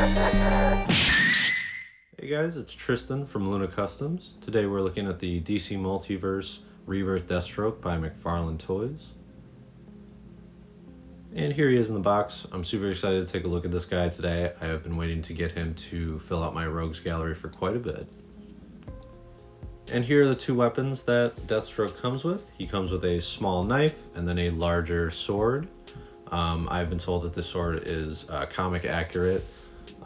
Hey guys, it's Tristan from Luna Customs. Today we're looking at the DC Multiverse Rebirth Deathstroke by McFarlane Toys. And here he is in the box. I'm super excited to take a look at this guy today. I have been waiting to get him to fill out my rogues gallery for quite a bit. And here are the two weapons that Deathstroke comes with. He comes with a small knife and then a larger sword. I've been told that this sword is comic accurate.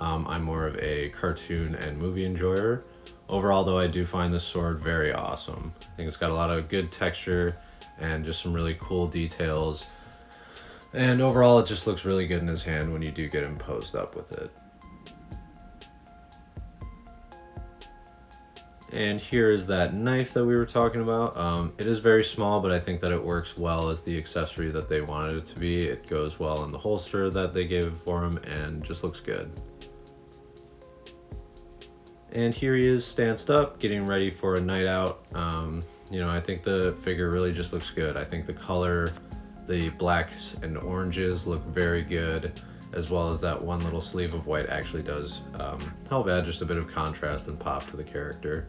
I'm more of a cartoon and movie enjoyer. Overall though, I do find this sword very awesome. I think it's got a lot of good texture and just some really cool details. And overall it just looks really good in his hand when you do get him posed up with it. And here is that knife that we were talking about. It is very small, but I think that it works well as the accessory that they wanted it to be. It goes well in the holster that they gave for him and just looks good. And here he is stanced up, getting ready for a night out. I think the figure really just looks good. I think the color, the blacks and oranges look very good, as well as that one little sleeve of white actually does help add just a bit of contrast and pop to the character.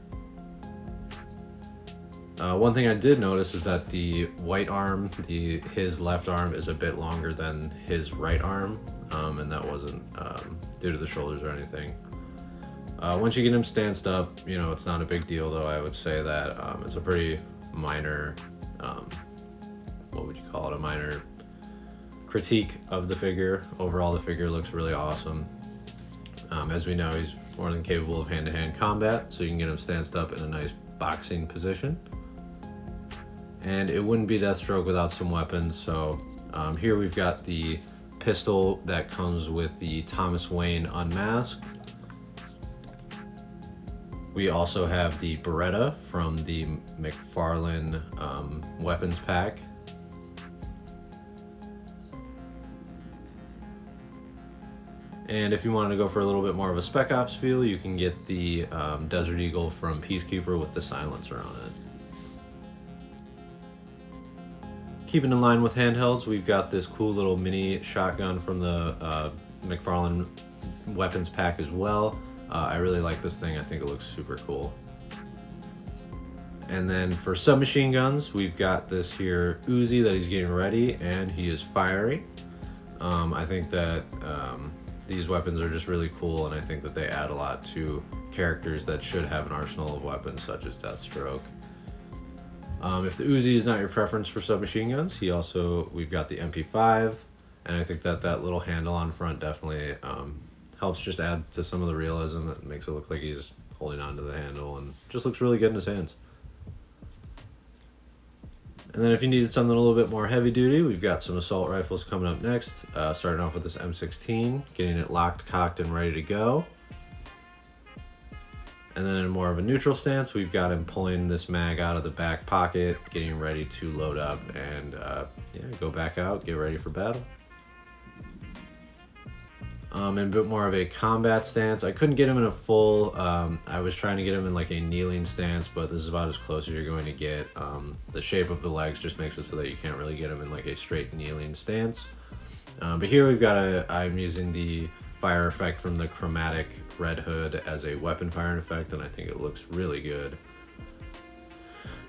One thing I did notice is that the white arm, his left arm is a bit longer than his right arm, and that wasn't due to the shoulders or anything. Once you get him stanced up, it's not a big deal though. I would say that it's a pretty minor, what would you call it, a minor critique of the figure. Overall, the figure looks really awesome. As we know, he's more than capable of hand-to-hand combat, so you can get him stanced up in a nice boxing position. And it wouldn't be Deathstroke without some weapons, so here we've got the pistol that comes with the Thomas Wayne Unmasked. We also have the Beretta from the McFarlane weapons pack. And if you wanted to go for a little bit more of a Spec Ops feel, you can get the Desert Eagle from Peacekeeper with the silencer on it. Keeping in line with handhelds, we've got this cool little mini shotgun from the McFarlane weapons pack as well. I really like this thing. I think it looks super cool. And then for submachine guns, we've got this here Uzi that he's getting ready, and he is firing. I think that these weapons are just really cool, and I think that they add a lot to characters that should have an arsenal of weapons such as Deathstroke. If the Uzi is not your preference for submachine guns, we've got the MP5, and I think that that little handle on front definitely helps just add to some of the realism. That makes it look like he's holding onto the handle and just looks really good in his hands. And then if you needed something a little bit more heavy duty, we've got some assault rifles coming up next. Starting off with this M16, getting it locked, cocked, and ready to go. And then in more of a neutral stance, we've got him pulling this mag out of the back pocket, getting ready to load up and go back out, get ready for battle. In a bit more of a combat stance, I couldn't get him in a full, I was trying to get him in like a kneeling stance, but this is about as close as you're going to get. The shape of the legs just makes it so that you can't really get him in like a straight kneeling stance. But here we've got I'm using the fire effect from the chromatic red hood as a weapon firing effect, and I think it looks really good.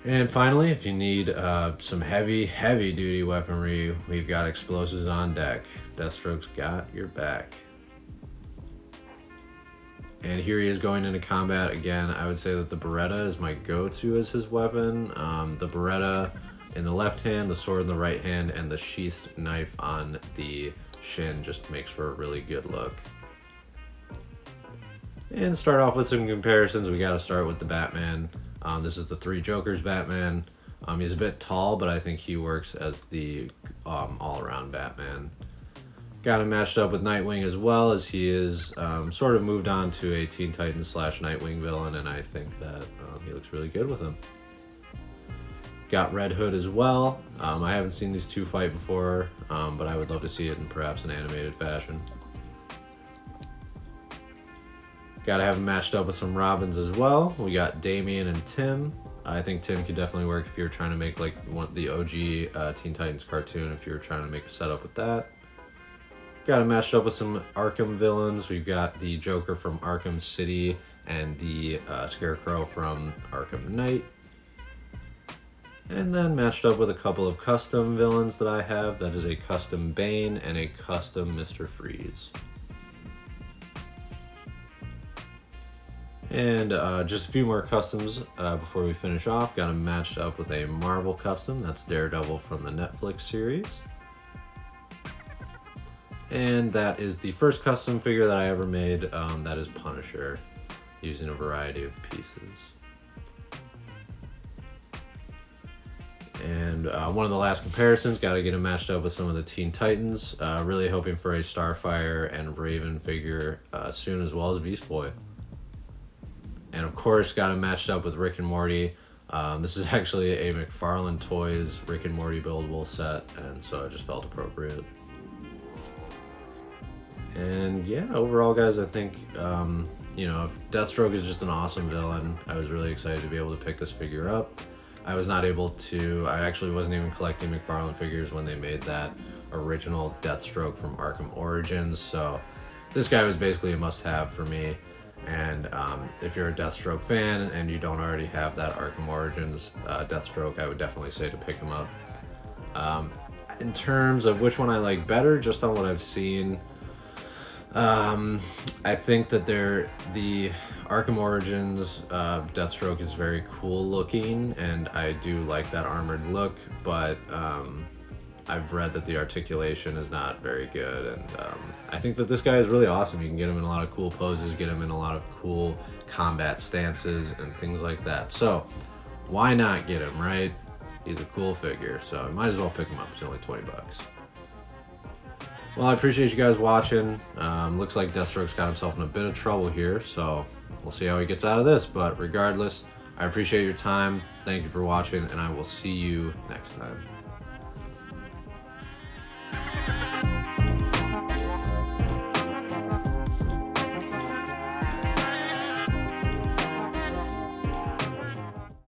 And finally, if you need some heavy duty weaponry, we've got explosives on deck. Deathstroke's got your back. And here he is going into combat. Again, I would say that the Beretta is my go-to as his weapon. The Beretta in the left hand, the sword in the right hand, and the sheathed knife on the shin just makes for a really good look. And start off with some comparisons. We got to start with the Batman. This is the Three Jokers Batman. He's a bit tall, but I think he works as the all-around Batman. Got him matched up with Nightwing as well, as he is sort of moved on to a Teen Titans / Nightwing villain, and I think that he looks really good with him. Got Red Hood as well. I haven't seen these two fight before, but I would love to see it in perhaps an animated fashion. Got to have him matched up with some Robins as well. We got Damian and Tim. I think Tim could definitely work if you're trying to make like the OG Teen Titans cartoon, if you were trying to make a setup with that. Got it matched up with some Arkham villains. We've got the Joker from Arkham City and the Scarecrow from Arkham Knight. And then matched up with a couple of custom villains that I have. That is a custom Bane and a custom Mr. Freeze. And just a few more customs before we finish off. Got them matched up with a Marvel custom. That's Daredevil from the Netflix series. And that is the first custom figure that I ever made. That is Punisher, using a variety of pieces. And one of the last comparisons, got to get him matched up with some of the Teen Titans. Really hoping for a Starfire and Raven figure soon, as well as Beast Boy. And of course, got him matched up with Rick and Morty. This is actually a McFarlane Toys Rick and Morty buildable set, and so it just felt appropriate. And yeah, overall, guys, I think, you know, Deathstroke is just an awesome villain. I was really excited to be able to pick this figure up. I was not able to, I actually wasn't even collecting McFarlane figures when they made that original Deathstroke from Arkham Origins, so this guy was basically a must-have for me. And if you're a Deathstroke fan and you don't already have that Arkham Origins Deathstroke, I would definitely say to pick him up. In terms of which one I like better, just on what I've seen, I think that the Arkham Origins Deathstroke is very cool looking, and I do like that armored look, but I've read that the articulation is not very good, and I think that this guy is really awesome. You can get him in a lot of cool poses, get him in a lot of cool combat stances and things like that. So why not get him, right? He's a cool figure, so I might as well pick him up. It's only 20 bucks. Well, I appreciate you guys watching. Looks like Deathstroke's got himself in a bit of trouble here, so we'll see how he gets out of this. But regardless, I appreciate your time. Thank you for watching, and I will see you next time.